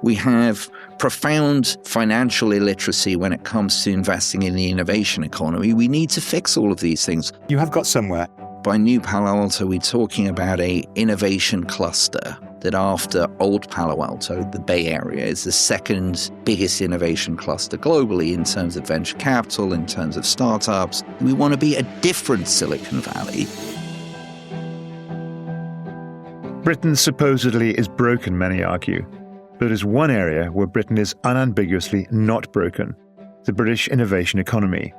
We have profound financial illiteracy when it comes to investing in the innovation economy. We need to fix all of these things. You have got somewhere. By New Palo Alto, we're talking about an innovation cluster that after old Palo Alto, the Bay Area, is the second biggest innovation cluster globally in terms of venture capital, in terms of startups. We want to be a different Silicon Valley. Britain supposedly is broken, many argue. But there's one area where Britain is unambiguously not broken: the British innovation economy.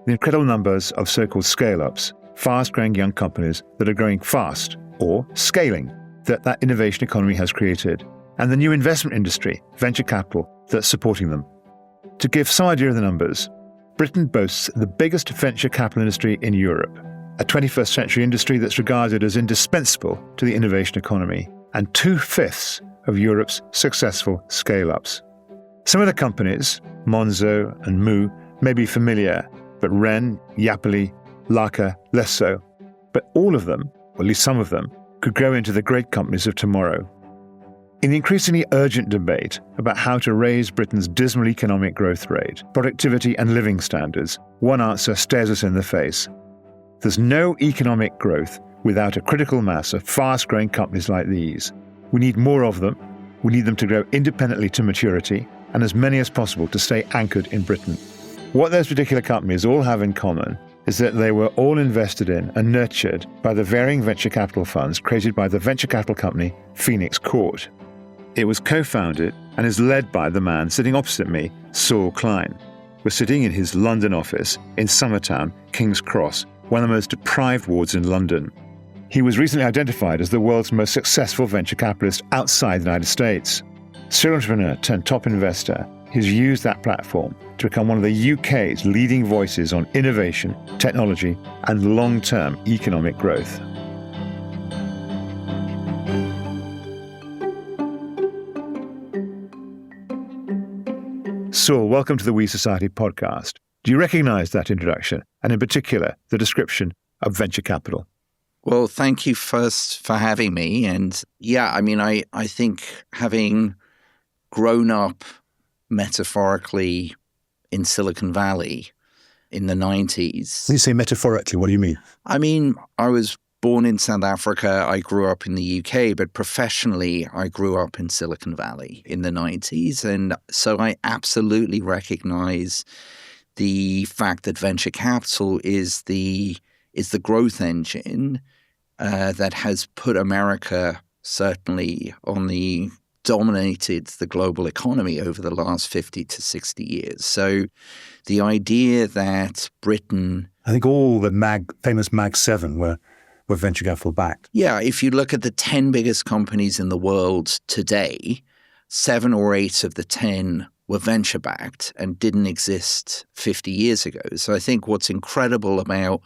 The incredible numbers of so-called scale-ups, fast-growing young companies that are growing fast, or scaling, that innovation economy has created, and the new investment industry, venture capital, that's supporting them. To give some idea of the numbers, Britain boasts the biggest venture capital industry in Europe, a 21st century industry that's regarded as indispensable to the innovation economy, and 2/5 of Europe's successful scale-ups. Some of the companies, Monzo and Moo, may be familiar, but Ren, Yapily, Laka, less so. But all of them, or at least some of them, could grow into the great companies of tomorrow. In the increasingly urgent debate about how to raise Britain's dismal economic growth rate, productivity and living standards, one answer stares us in the face. There's no economic growth without a critical mass of fast-growing companies like these. We need more of them. We need them to grow independently to maturity, and as many as possible to stay anchored in Britain. What those particular companies all have in common is that they were all invested in and nurtured by the varying venture capital funds created by the venture capital company Phoenix Court. It was co-founded and is led by the man sitting opposite me, Saul Klein. We're sitting in his London office in Summertown, King's Cross, one of the most deprived wards in London. He was recently identified as the world's most successful venture capitalist outside the United States. Serial entrepreneur turned top investor, he's used that platform to become one of the UK's leading voices on innovation, technology, and long-term economic growth. Saul, welcome to the We Society podcast. Do you recognize that introduction, and in particular, the description of venture capital? Well, thank you first for having me. And yeah, I think having grown up metaphorically in Silicon Valley in the 90s. When you say metaphorically, what do you mean? I was born in South Africa. I grew up in the UK, but professionally, I grew up in Silicon Valley in the 90s. And so I absolutely recognize the fact that venture capital is the growth engine that has put America certainly dominated the global economy over the last 50 to 60 years. So the idea that Britain... I think all the famous Mag 7 were venture capital backed. Yeah, if you look at the 10 biggest companies in the world today, 7 or 8 of the 10 were venture backed and didn't exist 50 years ago. So I think what's incredible about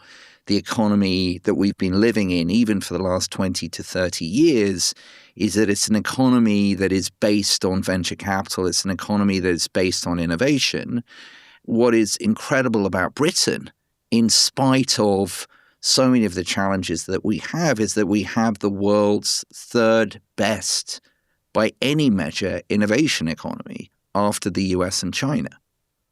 the economy that we've been living in, even for the last 20 to 30 years, is that it's an economy that is based on venture capital. It's an economy that is based on innovation. What is incredible about Britain, in spite of so many of the challenges that we have, is that we have the world's third best, by any measure, innovation economy after the US and China.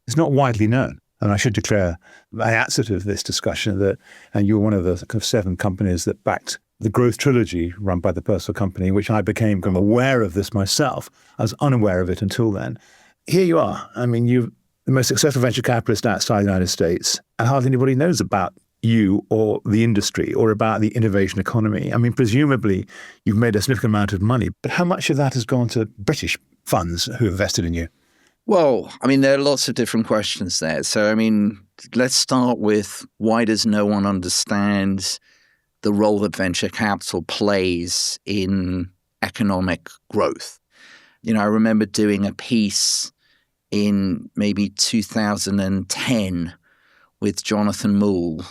It's not widely known. And I should declare my outset of this discussion that, and you're one of the kind of 7 companies that backed the growth trilogy run by the Personal Company, which I became kind of aware of this myself. I was unaware of it until then. Here you are. You're the most successful venture capitalist outside the United States, and hardly anybody knows about you or the industry or about the innovation economy. Presumably you've made a significant amount of money, but how much of that has gone to British funds who invested in you? Well, there are lots of different questions there. So, let's start with, why does no one understand the role that venture capital plays in economic growth? I remember doing a piece in maybe 2010 with Jonathan Moule,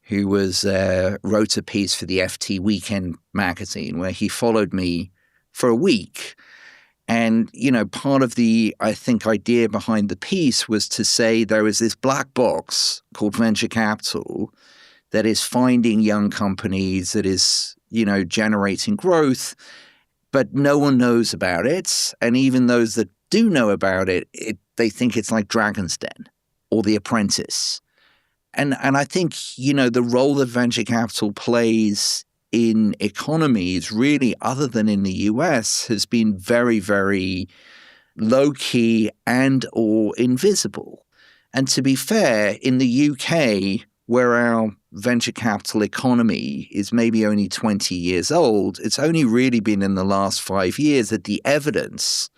who wrote a piece for the FT Weekend magazine, where he followed me for a week. And, part of the, I think, idea behind the piece was to say there is this black box called venture capital that is finding young companies, that is, generating growth. but no one knows about it. And even those that do know about it, they think it's like Dragon's Den or The Apprentice. And I think, the role that venture capital plays in economies, really, other than in the US, has been very, very low-key and or invisible. And to be fair, in the UK, where our venture capital economy is maybe only 20 years old, it's only really been in the last 5 years that the evidence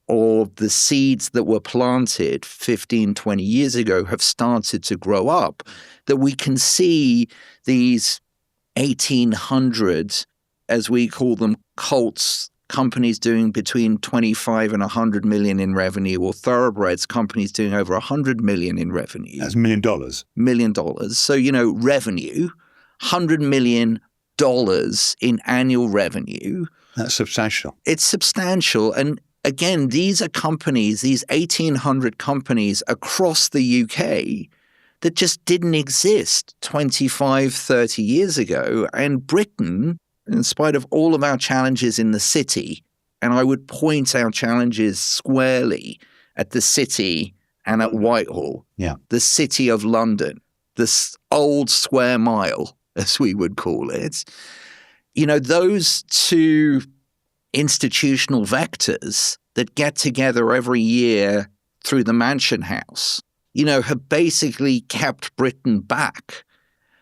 or the seeds that were planted 15, 20 years ago have started to grow up, that we can see these 1800s, as we call them, cults, companies doing between 25 and 100 million in revenue, or thoroughbreds, companies doing over 100 million in revenue. That's $1 million. $1 million. So, revenue, $100 million in annual revenue. That's substantial. It's substantial. And again, these are companies, these 1,800 companies across the UK that just didn't exist 25, 30 years ago. And Britain, in spite of all of our challenges in the city, and I would point our challenges squarely at the city and at Whitehall, the city of London, this old square mile, as we would call it, those two institutional vectors that get together every year through the Mansion House, have basically kept Britain back.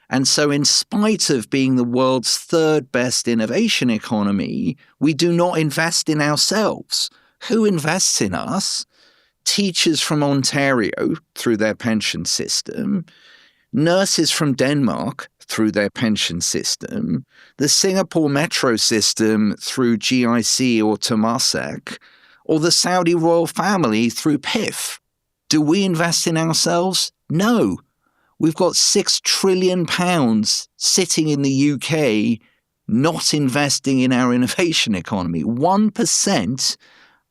And so in spite of being the world's third best innovation economy, we do not invest in ourselves. Who invests in us? Teachers from Ontario through their pension system, nurses from Denmark through their pension system, the Singapore metro system through GIC or Temasek, or the Saudi royal family through PIF. Do we invest in ourselves? No. We've got £6 trillion sitting in the UK not investing in our innovation economy. 1%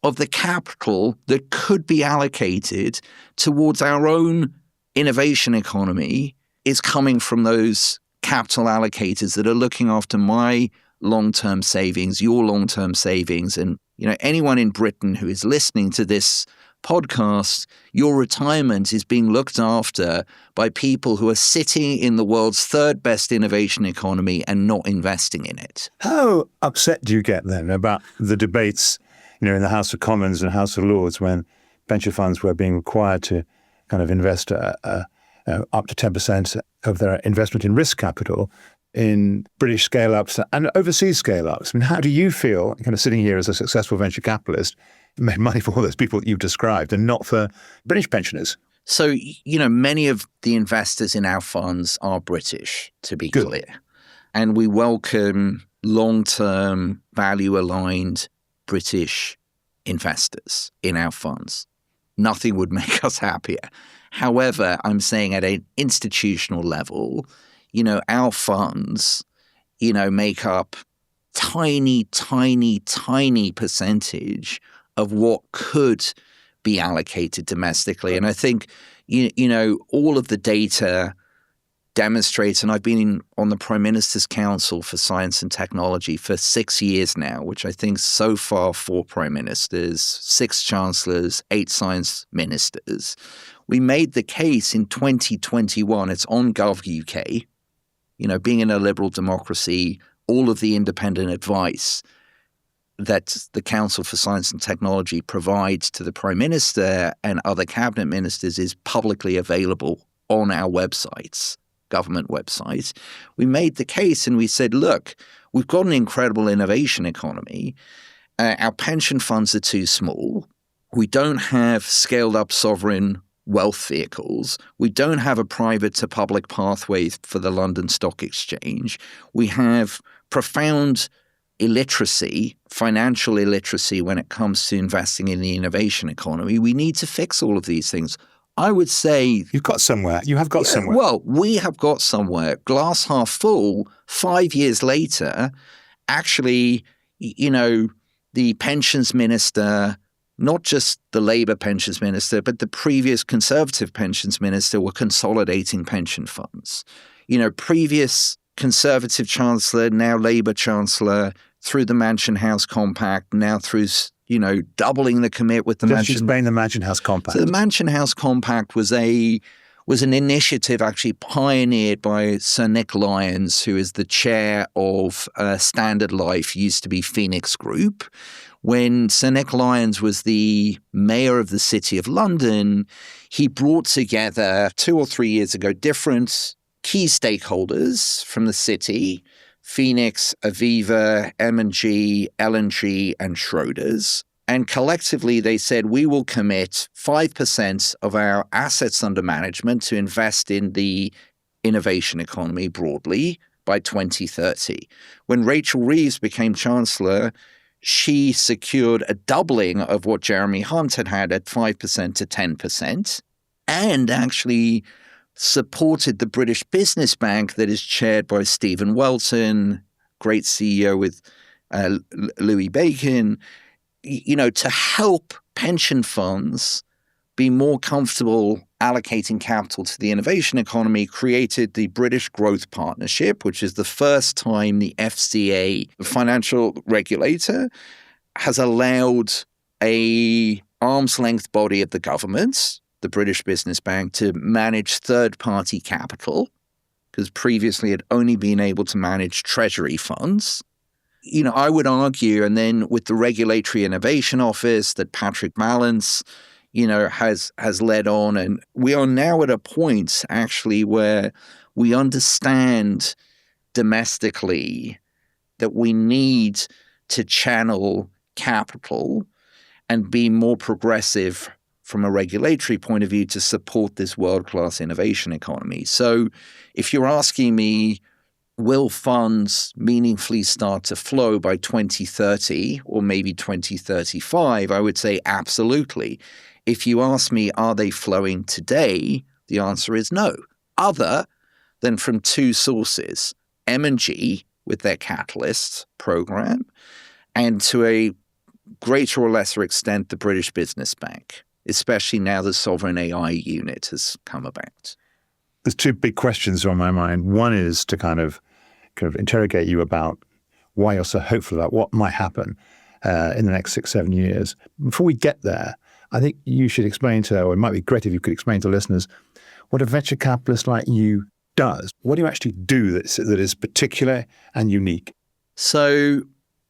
of the capital that could be allocated towards our own innovation economy is coming from those capital allocators that are looking after my long-term savings, your long-term savings. And, anyone in Britain who is listening to this podcast, your retirement is being looked after by people who are sitting in the world's third best innovation economy and not investing in it. How upset do you get then about the debates, in the House of Commons and House of Lords when pension funds were being required to kind of invest up to 10% of their investment in risk capital in British scale-ups and overseas scale-ups? I mean, how do you feel, kind of sitting here as a successful venture capitalist, made money for all those people that you've described and not for British pensioners? So, many of the investors in our funds are British, to be clear. And we welcome long-term, value-aligned British investors in our funds. Nothing would make us happier. However, I'm saying at an institutional level, our funds, make up tiny, tiny, tiny percentage of what could be allocated domestically. And I think, all of the data demonstrates, and I've been on the Prime Minister's Council for Science and Technology for 6 years now, which I think so far 4 Prime Ministers, 6 Chancellors, 8 Science Ministers. We made the case in 2021, it's on Gov UK, being in a liberal democracy, all of the independent advice that the Council for Science and Technology provides to the Prime Minister and other cabinet ministers is publicly available on our websites, government websites. We made the case and we said, look, we've got an incredible innovation economy. Our pension funds are too small. We don't have scaled up sovereign wealth vehicles. We don't have a private to public pathway for the London Stock Exchange. We have profound illiteracy, financial illiteracy when it comes to investing in the innovation economy. We need to fix all of these things. I would say... You've got somewhere. You have got somewhere. Well, we have got somewhere. Glass half full, 5 years later, actually, the pensions minister, not just the Labour pensions minister, but the previous Conservative pensions minister were consolidating pension funds. Previous Conservative Chancellor, now Labour Chancellor, through the Mansion House Compact, now through, doubling the commit with the Just explain the Mansion House Compact. So the Mansion House Compact was an initiative actually pioneered by Sir Nick Lyons, who is the chair of Standard Life, used to be Phoenix Group. When Sir Nick Lyons was the mayor of the City of London, he brought together 2 or 3 years ago different key stakeholders from the city: Phoenix, Aviva, M&G, L&G, and Schroders. And collectively, they said, we will commit 5% of our assets under management to invest in the innovation economy broadly by 2030. When Rachel Reeves became Chancellor, she secured a doubling of what Jeremy Hunt had at 5% to 10%, and actually supported the British Business Bank that is chaired by Stephen Welton, great CEO with Louis Bacon, to help pension funds be more comfortable allocating capital to the innovation economy, created the British Growth Partnership, which is the first time the FCA, the financial regulator, has allowed a arm's length body of the government, the British Business Bank, to manage third-party capital, because previously it had only been able to manage treasury funds. I would argue, and then with the Regulatory Innovation Office that Patrick Mallance, has led on, and we are now at a point actually where we understand domestically that we need to channel capital and be more progressive from a regulatory point of view to support this world-class innovation economy. So if you're asking me, will funds meaningfully start to flow by 2030 or maybe 2035, I would say absolutely. If you ask me, are they flowing today? The answer is no, other than from two sources: M&G with their Catalyst program, and to a greater or lesser extent, the British Business Bank, especially now the Sovereign AI unit has come about. There's two big questions on my mind. One is to kind of interrogate you about why you're so hopeful about what might happen in the next 6-7 years. Before we get there, I think you should explain or it might be great if you could explain to listeners what a venture capitalist like you does. What do you actually do that is particular and unique? So,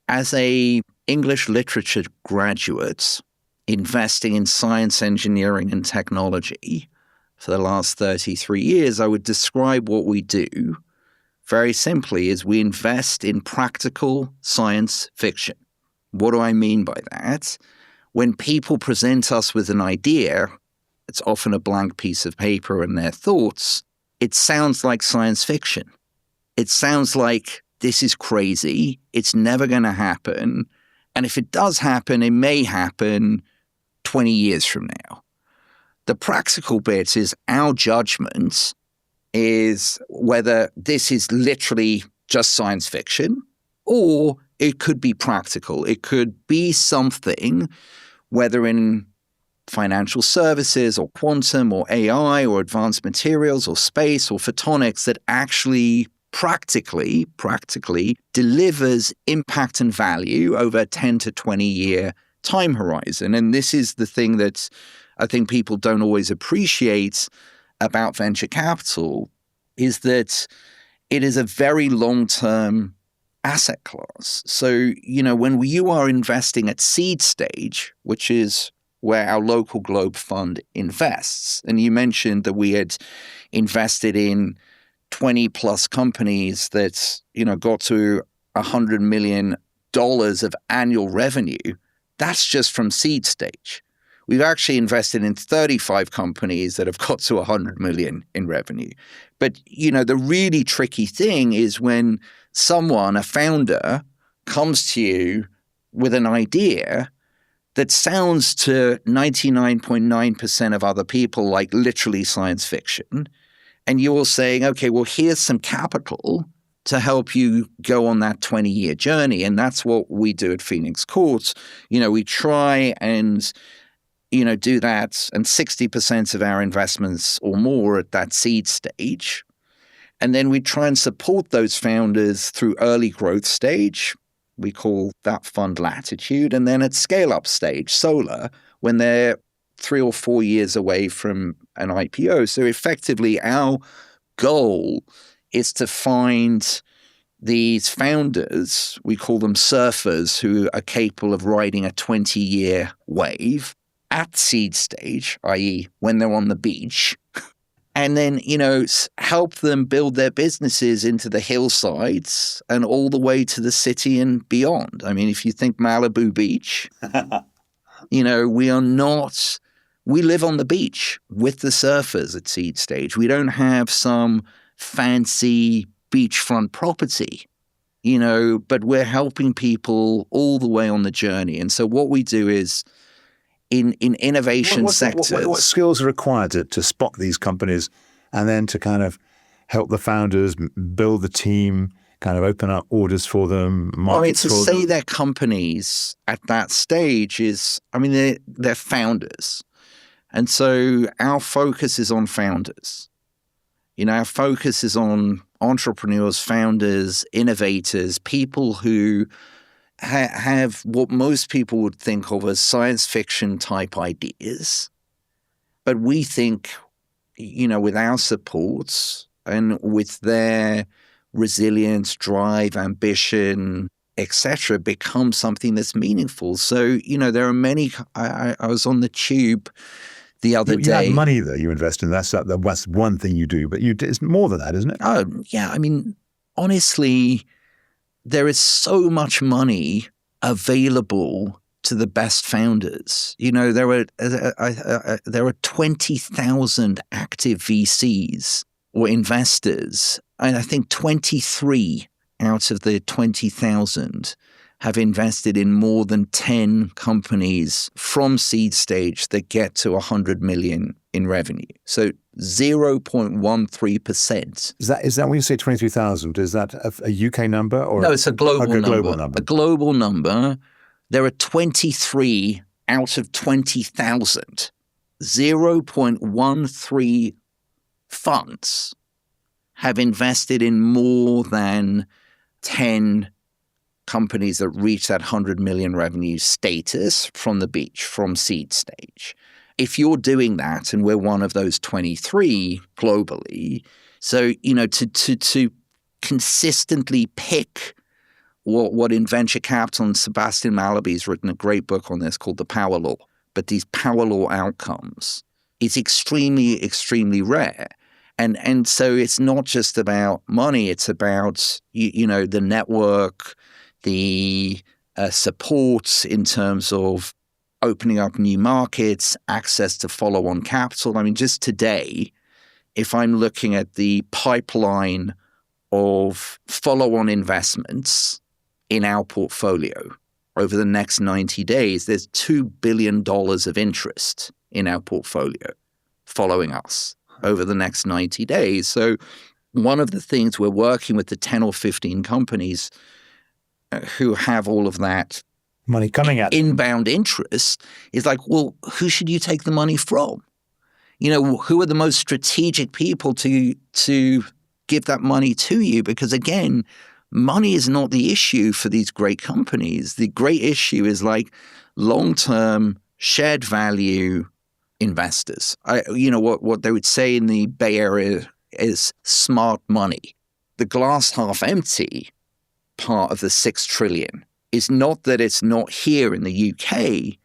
as a English literature graduate investing in science, engineering, and technology for the last 33 years, I would describe what we do very simply as we invest in practical science fiction. What do I mean by that? When people present us with an idea, it's often a blank piece of paper and their thoughts, it sounds like science fiction. It sounds like this is crazy, it's never going to happen, and if it does happen, it may happen 20 years from now. The practical bit is our judgment is whether this is literally just science fiction or it could be practical. It could be something, whether in financial services or quantum or AI or advanced materials or space or photonics, that actually practically delivers impact and value over a 10 to 20 year time horizon. And this is the thing that I think people don't always appreciate about venture capital, is that it is a very long-term asset class. So, when you are investing at seed stage, which is where our local Globe Fund invests, and you mentioned that we had invested in 20 plus companies that, got to $100 million of annual revenue, that's just from seed stage. We've actually invested in 35 companies that have got to 100 million in revenue. But, the really tricky thing is when someone, a founder, comes to you with an idea that sounds to 99.9% of other people like literally science fiction, and you're saying, okay, well, here's some capital to help you go on that 20-year journey. And that's what we do at Phoenix Courts. We try and do that, and 60% of our investments or more at that seed stage. And then we try and support those founders through early growth stage, We call that fund latitude. And then at scale-up stage, solar, when they're 3 or 4 years away from an IPO. So effectively, our goal is to find these founders, we call them surfers, who are capable of riding a 20-year wave at seed stage, i.e. when they're on the beach, and then, help them build their businesses into the hillsides and all the way to the city and beyond. I mean, if you think Malibu Beach, we live on the beach with the surfers at seed stage. We don't have some fancy beachfront property, but we're helping people all the way on the journey. And so what we do is in innovation sectors. What skills are required to spot these companies and then to kind of help the founders build the team, kind of open up orders for them? To say they're companies at that stage is, they're founders. And so our focus is on founders. Our focus is on entrepreneurs, founders, innovators, people who have what most people would think of as science fiction type ideas. But we think, with our supports and with their resilience, drive, ambition, etc., become something that's meaningful. So, there are many. I was on the tube the other day. You have money that you invest in. That's one thing you do, but it's more than that, isn't it? Oh, yeah. Honestly, there is so much money available to the best founders. There are 20,000 active VCs or investors, and I think 23 out of the 20,000 have invested in more than 10 companies from seed stage that get to 100 million in revenue. So 0.13%. Is that when you say 23,000? Is that a UK number or no? It's a global number. A global number. There are 23 out of 20,000. 0.13 funds have invested in more than 10 companies that reach that 100 million revenue status from the beach, from seed stage. If you're doing that, and we're one of those 23 globally, so, to consistently pick what in venture capital, and Sebastian Malaby's written a great book on this called The Power Law, but these power law outcomes is extremely, extremely rare. And so it's not just about money, it's about, the network, the support in terms of opening up new markets, access to follow-on capital. Just today, if I'm looking at the pipeline of follow-on investments in our portfolio over the next 90 days, there's $2 billion of interest in our portfolio following us over the next 90 days. So one of the things we're working with the 10 or 15 companies who have all of that money coming at inbound interest is like, well, who should you take the money from? Who are the most strategic people to give that money to you? Because again, money is not the issue for these great companies. The great issue is like long-term shared value investors. What they would say in the Bay Area is smart money. The glass half empty part of the 6 trillion is not that it's not here in the UK.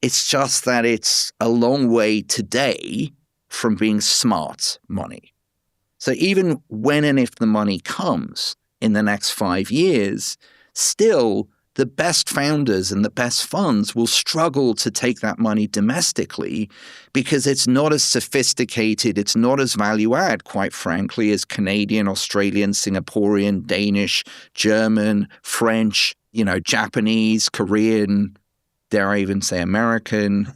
It's just that it's a long way today from being smart money. So even when and if the money comes in the next 5 years, still the best founders and the best funds will struggle to take that money domestically because it's not as sophisticated, it's not as value add, quite frankly, as Canadian, Australian, Singaporean, Danish, German, French, Japanese, Korean, dare I even say American.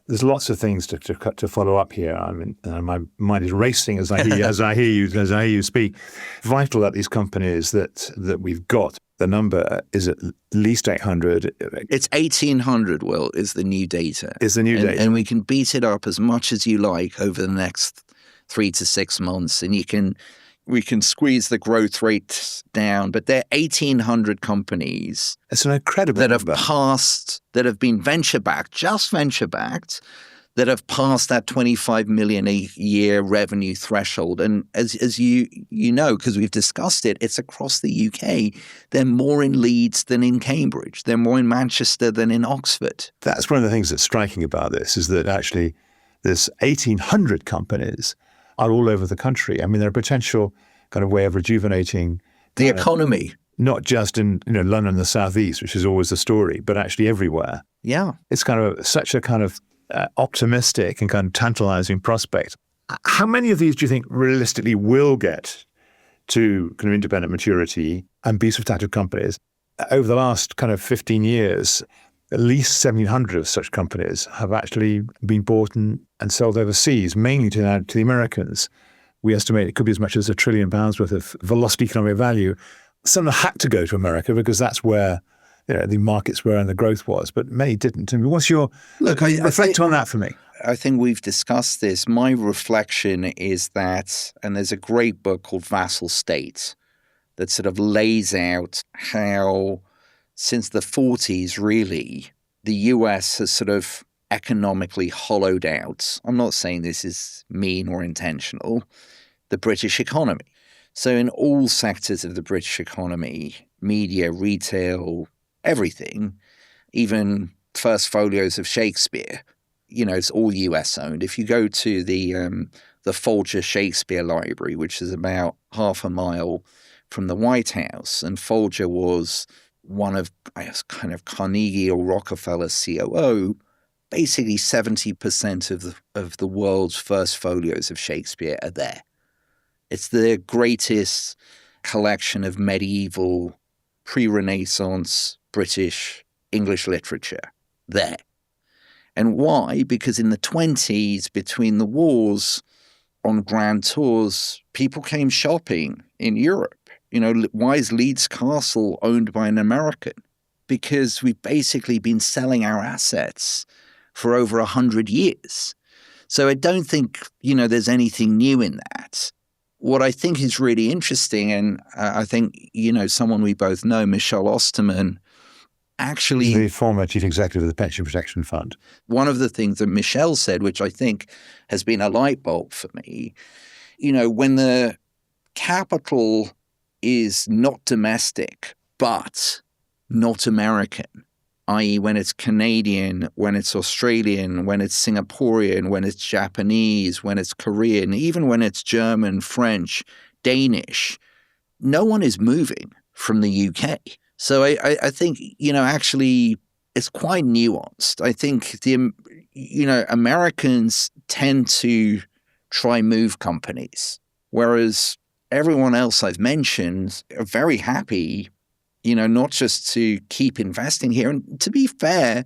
There's lots of things to follow up here. My mind is racing as I hear you speak. Vital that these companies that we've got. The number is at least 800. It's 1,800, Will, is the new data. And we can beat it up as much as you like over the next 3 to 6 months. And you can we can squeeze the growth rates down, but there are 1,800 companies. It's an incredible that number. that have been venture-backed, just venture-backed, that have passed that 25 million a year revenue threshold. And as you know, because we've discussed it, it's across the UK. They're more in Leeds than in Cambridge. They're more in Manchester than in Oxford. That's one of the things that's striking about this, is that actually there's 1,800 companies are all over the country. I mean, they're a potential kind of way of rejuvenating the economy. Not just in London and the southeast, which is always the story, but actually everywhere. Yeah. It's kind of such a kind of optimistic and kind of tantalizing prospect. How many of these do you think realistically will get to kind of independent maturity and be substantial companies? Over the last kind of 15 years, at least 1,700 of such companies have actually been bought and sold overseas, mainly to the Americans. We estimate it could be as much as £1 trillion worth of velocity economic value. Some had to go to America because that's where the markets were and the growth was, but many didn't. I mean, what's your reflect on that for me? I think we've discussed this. My reflection is that, and there's a great book called Vassal State that sort of lays out how since the 40s, really, the US has sort of economically hollowed out. I'm not saying this is mean or intentional, the British economy. So in all sectors of the British economy, media, retail, everything, even first folios of Shakespeare, it's all US owned. If you go to the Folger Shakespeare Library, which is about half a mile from the White House, and Folger was one of, I guess, kind of Carnegie or Rockefeller's COO, basically 70% of the world's first folios of Shakespeare are there. It's the greatest collection of medieval, pre-Renaissance British English literature there. And why? Because in the 1920s, between the wars, on grand tours, people came shopping in Europe. Why is Leeds Castle owned by an American? Because we've basically been selling our assets for over 100 years. So I don't think, there's anything new in that. What I think is really interesting, and I think, someone we both know, Michelle Osterman, actually... the former chief executive of the Pension Protection Fund. One of the things that Michelle said, which I think has been a light bulb for me, when the capital is not domestic, but not American, i.e. when it's Canadian, when it's Australian, when it's Singaporean, when it's Japanese, when it's Korean, even when it's German, French, Danish, no one is moving from the UK. So I think, actually it's quite nuanced. I think Americans tend to try move companies, whereas everyone else I've mentioned are very happy, not just to keep investing here. And to be fair,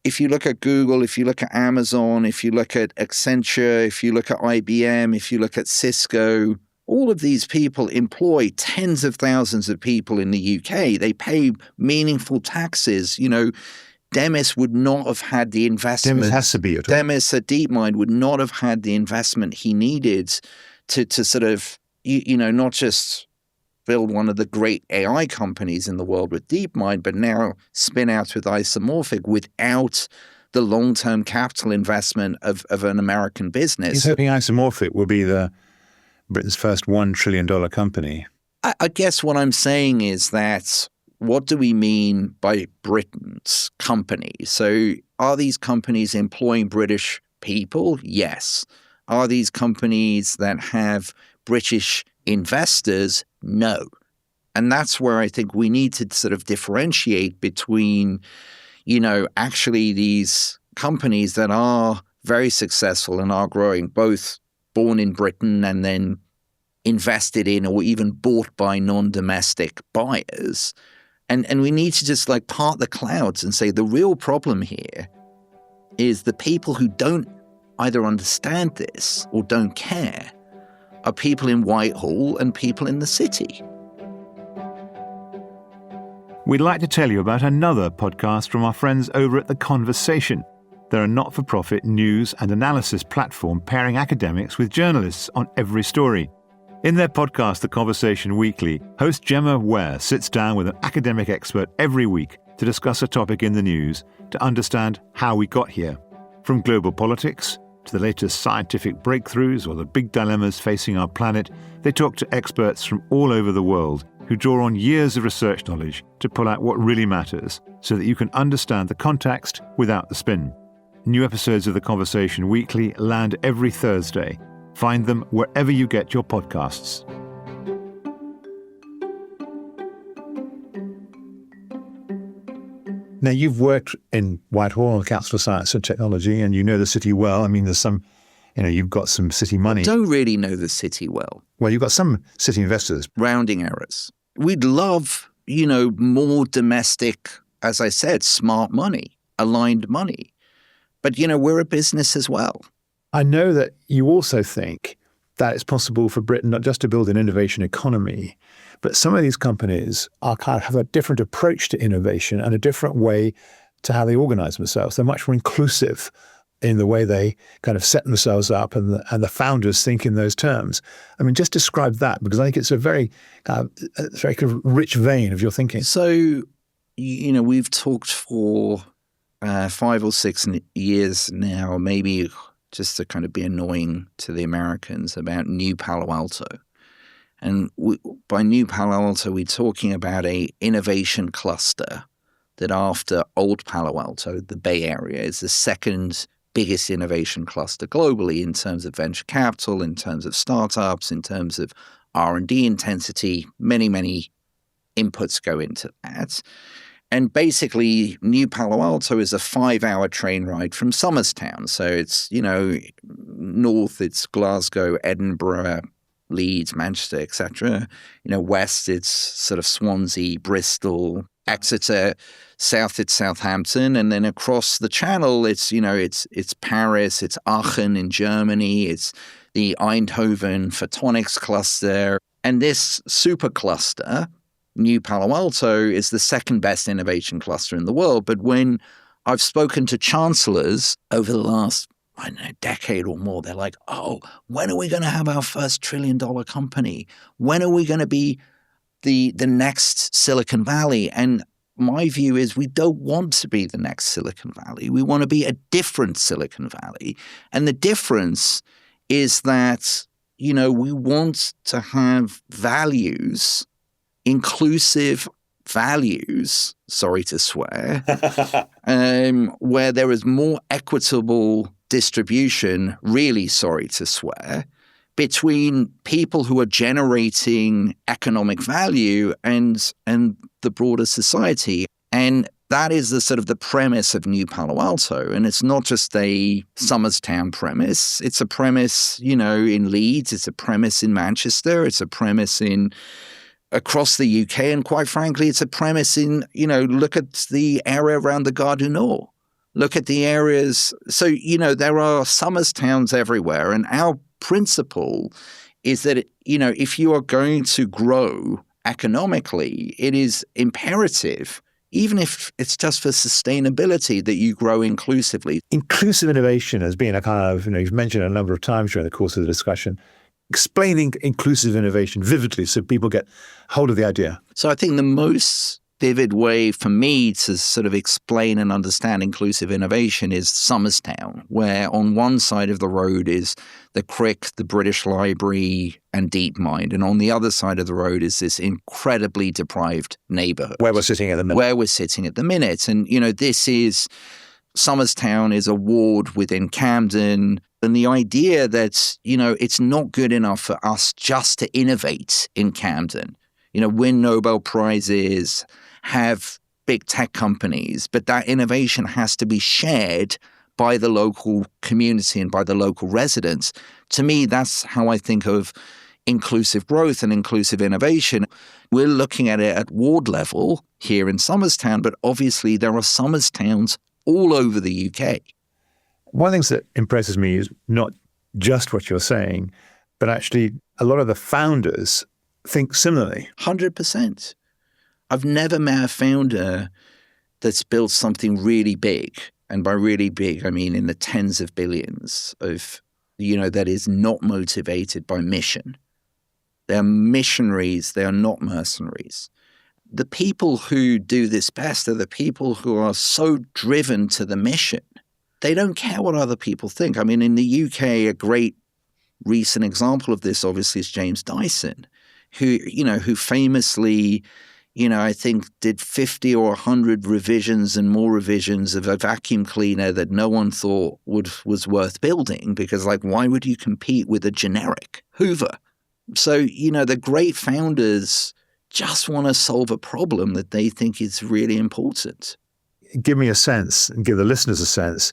if you look at Google, if you look at Amazon, if you look at Accenture, if you look at IBM, if you look at Cisco, all of these people employ tens of thousands of people in the UK. They pay meaningful taxes. Demis would not have had the investment. Demis has to be. Demis at DeepMind would not have had the investment he needed to sort of, not just build one of the great AI companies in the world with DeepMind, but now spin out with Isomorphic without the long-term capital investment of an American business. He's hoping Isomorphic will be Britain's first $1 trillion company. I guess what I'm saying is that what do we mean by Britain's company? So are these companies employing British people? Yes. Are these companies that have British investors? No. And that's where I think we need to sort of differentiate between, actually these companies that are very successful and are growing, both born in Britain and then invested in or even bought by non-domestic buyers. And we need to just part the clouds and say the real problem here is the people who don't either understand this or don't care are people in Whitehall and people in the city. We'd like to tell you about another podcast from our friends over at The Conversation. They're a not-for-profit news and analysis platform pairing academics with journalists on every story. In their podcast, The Conversation Weekly, host Gemma Ware sits down with an academic expert every week to discuss a topic in the news to understand how we got here. From global politics to the latest scientific breakthroughs or the big dilemmas facing our planet, they talk to experts from all over the world who draw on years of research knowledge to pull out what really matters so that you can understand the context without the spin. New episodes of The Conversation Weekly land every Thursday. Find them wherever you get your podcasts. Now, you've worked in Whitehall, Council of Science and Technology, and you know the city well. I mean, there's some, you've got some city money. I don't really know the city well. Well, you've got some city investors. Rounding errors. We'd love, more domestic, as I said, smart money, aligned money. But, we're a business as well. I know that you also think that it's possible for Britain not just to build an innovation economy, but some of these companies are kind of have a different approach to innovation and a different way to how they organize themselves. They're much more inclusive in the way they kind of set themselves up, and the founders think in those terms. I mean, just describe that, because I think it's a very kind of rich vein of your thinking. So, we've talked for 5 or 6 years now, maybe just to kind of be annoying to the Americans, about New Palo Alto. And by New Palo Alto, we're talking about a innovation cluster that, after Old Palo Alto, the Bay Area, is the second biggest innovation cluster globally in terms of venture capital, in terms of startups, in terms of R&D intensity. Many, many inputs go into that. And basically, New Palo Alto is a 5-hour train ride from Somerstown. So it's, north, it's Glasgow, Edinburgh, Leeds, Manchester, etc. West, it's sort of Swansea, Bristol, Exeter. South, it's Southampton. And then across the channel, it's Paris, it's Aachen in Germany, it's the Eindhoven Photonics cluster. And this super cluster, New Palo Alto, is the second best innovation cluster in the world. But when I've spoken to chancellors over the last, decade or more, they're like, oh, when are we going to have our first $1 trillion company? When are we going to be the next Silicon Valley? And my view is we don't want to be the next Silicon Valley. We want to be a different Silicon Valley. And the difference is that, we want to have values, inclusive values, sorry to swear, where there is more equitable distribution, really sorry to swear, between people who are generating economic value and the broader society. And that is the sort of the premise of New Palo Alto. And it's not just a Somerstown premise. It's a premise, in Leeds. It's a premise in Manchester. It's a premise across the UK. And quite frankly, it's a premise in, look at the area around the Gare du Nord. Look at the areas. So, there are Somerstowns everywhere. And our principle is that, if you are going to grow economically, it is imperative, even if it's just for sustainability, that you grow inclusively. Inclusive innovation has been a kind of, you've mentioned a number of times during the course of the discussion. Explaining inclusive innovation vividly so people get hold of the idea. So I think the most vivid way for me to sort of explain and understand inclusive innovation is Somerstown, where on one side of the road is the Crick, the British Library, and DeepMind. And on the other side of the road is this incredibly deprived neighborhood. Where we're sitting at the minute. And, this is, Somerstown is a ward within Camden. And the idea that, it's not good enough for us just to innovate in Camden, win Nobel Prizes, have big tech companies, but that innovation has to be shared by the local community and by the local residents. To me, that's how I think of inclusive growth and inclusive innovation. We're looking at it at ward level here in Somerstown, but obviously there are Somerstowns all over the UK. One of the things that impresses me is not just what you're saying, but actually a lot of the founders think similarly. 100%. I've never met a founder that's built something really big. And by really big, I mean in the tens of billions of, that is not motivated by mission. They're missionaries. They are not mercenaries. The people who do this best are the people who are so driven to the mission. They don't care what other people think. I mean, in the UK, a great recent example of this, obviously, is James Dyson, who famously, I think did 50 or 100 revisions and more revisions of a vacuum cleaner that no one thought was worth building because, why would you compete with a generic Hoover? So, the great founders just want to solve a problem that they think is really important. Give me a sense, and give the listeners a sense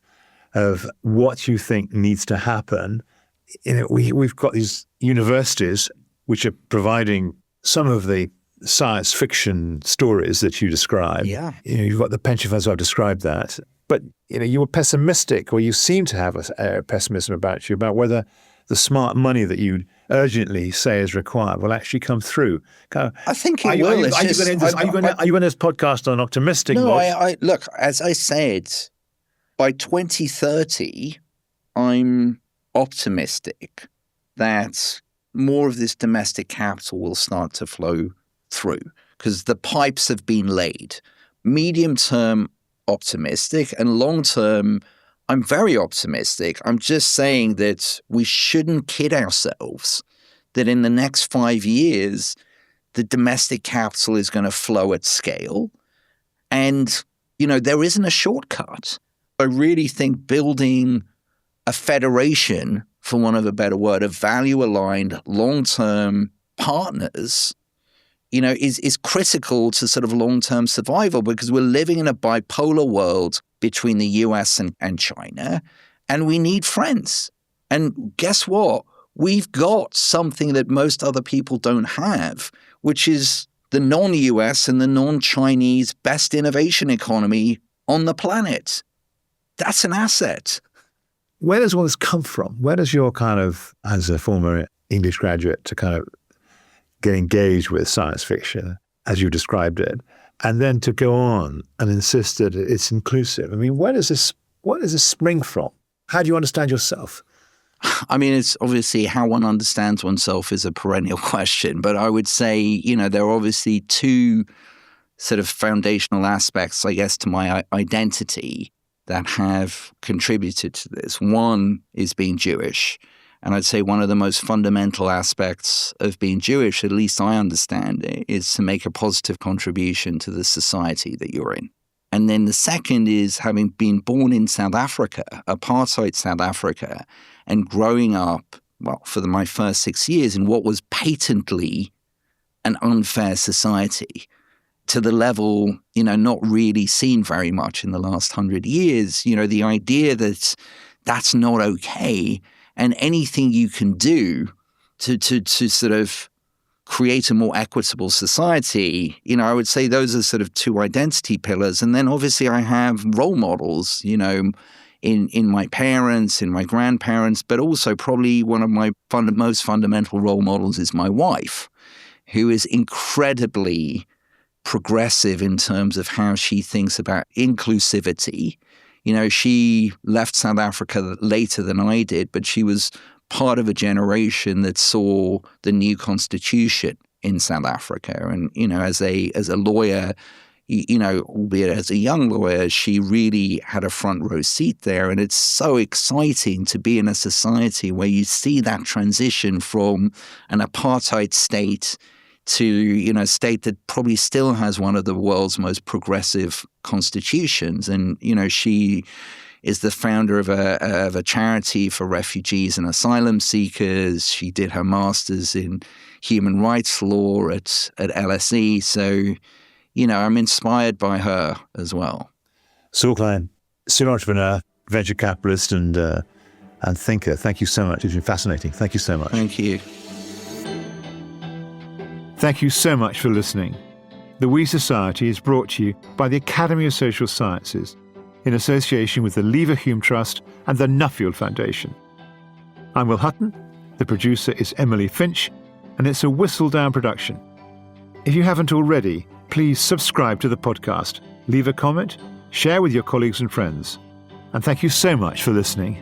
of what you think needs to happen. We've got these universities which are providing some of the science fiction stories that you describe. Yeah. You've got the pension funds, I've described that. But, you were pessimistic, or you seem to have a pessimism about you, about whether the smart money that you urgently say is required will actually come through. I think it will. Are you going to this podcast on optimistic? No, look, as I said, by 2030, I'm optimistic that more of this domestic capital will start to flow through because the pipes have been laid. Medium term, optimistic, and long term, I'm very optimistic. I'm just saying that we shouldn't kid ourselves that in the next 5 years, the domestic capital is going to flow at scale. And, there isn't a shortcut. I really think building a federation, for want of a better word, of value-aligned, long-term partners, is critical to sort of long-term survival because we're living in a bipolar world between the US and China, and we need friends. And guess what? We've got something that most other people don't have, which is the non-US and the non-Chinese best innovation economy on the planet. That's an asset. Where does all this come from? Where does your as a former English graduate, to kind of get engaged with science fiction, as you described it, and then to go on and insist that it's inclusive? I mear does this spring from? How do you understand yourself? I mean, it's obviously how one understands oneself is a perennial question, but I would say, there are obviously two sort of foundational aspects, I guess, to my identity that have contributed to this. One is being Jewish. And I'd say one of the most fundamental aspects of being Jewish, at least I understand it, is to make a positive contribution to the society that you're in. And then the second is having been born in South Africa, apartheid South Africa, and growing up, for my first 6 years in what was patently an unfair society to the level, not really seen very much in the last 100 years. The idea that that's not okay, and anything you can do to sort of create a more equitable society, I would say those are sort of two identity pillars. And then obviously I have role models, in my parents, in my grandparents, but also probably one of my most fundamental role models is my wife, who is incredibly progressive in terms of how she thinks about inclusivity. She left South Africa later than I did, but she was part of a generation that saw the new constitution in South Africa. And, as a lawyer, albeit as a young lawyer, she really had a front row seat there. And it's so exciting to be in a society where you see that transition from an apartheid state to, a state that probably still has one of the world's most progressive constitutions. And, she is the founder of a charity for refugees and asylum seekers. She did her master's in human rights law at LSE. So, I'm inspired by her as well. Saul Klein, serial entrepreneur, venture capitalist, and thinker. Thank you so much. It's been fascinating. Thank you so much. Thank you. Thank you so much for listening. The We Society is brought to you by the Academy of Social Sciences in association with the Leverhulme Trust and the Nuffield Foundation. I'm Will Hutton, the producer is Emily Finch, and it's a Whistledown production. If you haven't already, please subscribe to the podcast, leave a comment, share with your colleagues and friends. And thank you so much for listening.